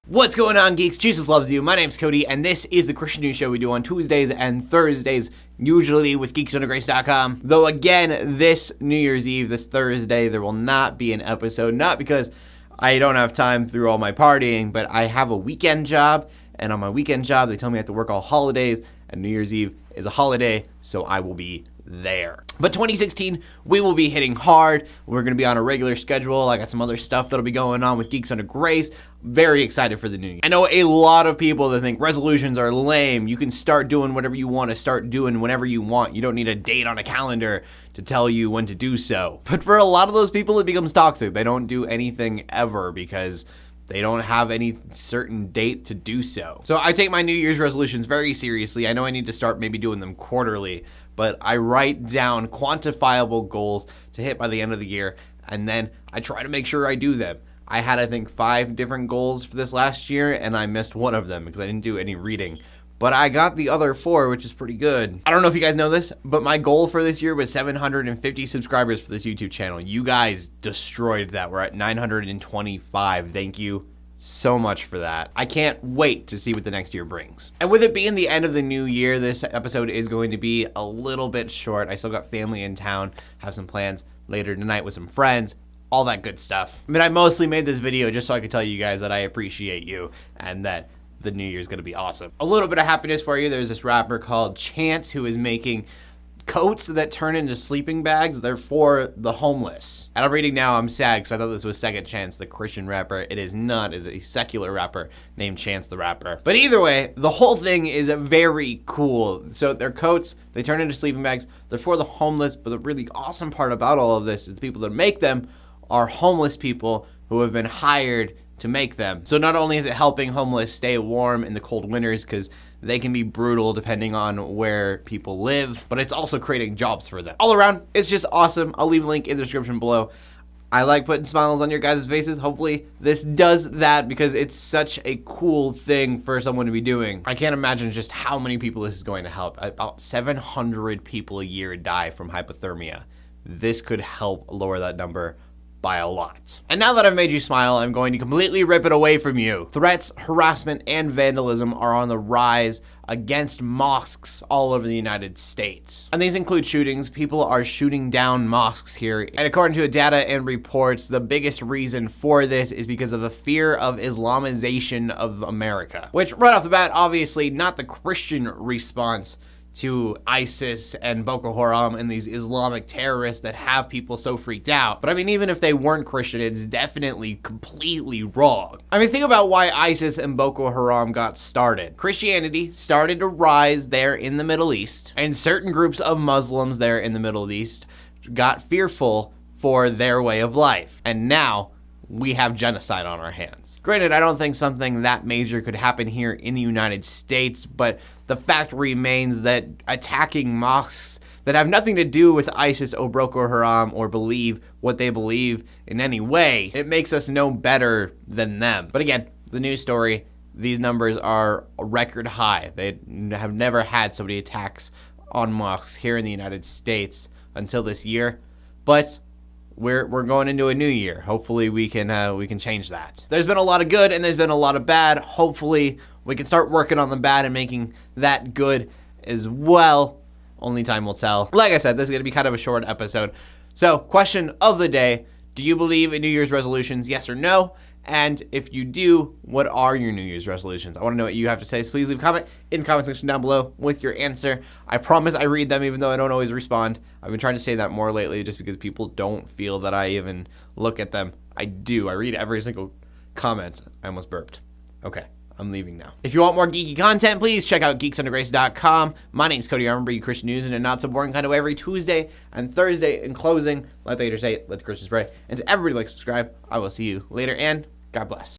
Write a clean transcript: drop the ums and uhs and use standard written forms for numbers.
What's going on, geeks? Jesus loves you. My name's Cody, and this is the Christian News Show we do on Tuesdays and Thursdays, usually with geeksundergrace.com. Though again, this New Year's Eve, this Thursday, there will not be an episode, not because I don't have time through all my partying, but I have a weekend job, and on my weekend job, they tell me I have to work all holidays, and New Year's Eve is a holiday, so I will be there. But 2016, we will be hitting hard. We're going to be on a regular schedule. I got some other stuff that'll be going on with Geeks Under Grace. Very excited for the new year. I know a lot of people that think resolutions are lame. You can start doing whatever you want to start doing whenever you want. You don't need a date on a calendar to tell you when to do so. But for a lot of those people, it becomes toxic. They don't do anything ever because they don't have any certain date to do so. So I take my New Year's resolutions very seriously. I know I need to start maybe doing them quarterly, but I write down quantifiable goals to hit by the end of the year, and then I try to make sure I do them. I had, I think, 5 different goals for this last year, and I missed one of them because I didn't do any reading. But I got the other 4, which is pretty good. I don't know if you guys know this, but my goal for this year was 750 subscribers for this YouTube channel. You guys destroyed that. We're at 925. Thank you so much for that. I can't wait to see what the next year brings. And with it being the end of the new year, this episode is going to be a little bit short. I still got family in town, have some plans later tonight with some friends, all that good stuff. I mean, I mostly made this video just so I could tell you guys that I appreciate you and that the new year is going to be awesome. A little bit of happiness for you. There's this rapper called Chance who is making coats that turn into sleeping bags. They're for the homeless. And I'm reading now, I'm sad because I thought this was Second Chance, the Christian rapper. It is not. It's a secular rapper named Chance the Rapper. But either way, the whole thing is very cool. So they're coats, they turn into sleeping bags. They're for the homeless, but the really awesome part about all of this is the people that make them are homeless people who have been hired to make them. So not only is it helping homeless stay warm in the cold winters because they can be brutal depending on where people live, but it's also creating jobs for them. All around, it's just awesome. I'll leave a link in the description below. I like putting smiles on your guys' faces. Hopefully this does that because it's such a cool thing for someone to be doing. I can't imagine just how many people this is going to help. About 700 people a year die from hypothermia. This could help lower that number by a lot. And now that I've made you smile, I'm going to completely rip it away from you. Threats, harassment, and vandalism are on the rise against mosques all over the United States. And these include shootings. People are shooting down mosques here. And according to data and reports, the biggest reason for this is because of the fear of Islamization of America. Which, right off the bat, obviously not the Christian response to ISIS and Boko Haram and these Islamic terrorists that have people so freaked out. But I mean, even if they weren't Christian, it's definitely completely wrong. I mean, think about why ISIS and Boko Haram got started. Christianity started to rise there in the Middle East, and certain groups of Muslims there in the Middle East got fearful for their way of life. And now we have genocide on our hands. Granted, I don't think something that major could happen here in the United States, but the fact remains that attacking mosques that have nothing to do with ISIS or Boko Haram or believe what they believe in any way, it makes us no better than them. But again, the news story, these numbers are a record high. They have never had so many attacks on mosques here in the United States until this year, but we're going into a new year. Hopefully we can change that. There's been a lot of good and there's been a lot of bad. Hopefully we can start working on the bad and making that good as well. Only time will tell. Like I said, this is going to be kind of a short episode. So, question of the day, do you believe in New Year's resolutions? Yes or no? And if you do, what are your New Year's resolutions? I want to know what you have to say, so please leave a comment in the comment section down below with your answer. I promise I read them even though I don't always respond. I've been trying to say that more lately just because people don't feel that I even look at them. I do. I read every single comment. I almost burped. Okay, I'm leaving now. If you want more geeky content, please check out geeksundergrace.com. My name's Cody. I'm bringing you Christian news in a not so boring kind of way every Tuesday and Thursday. In closing, let the haters hate, let the Christians pray. And to everybody like, subscribe. I will see you later, and God bless.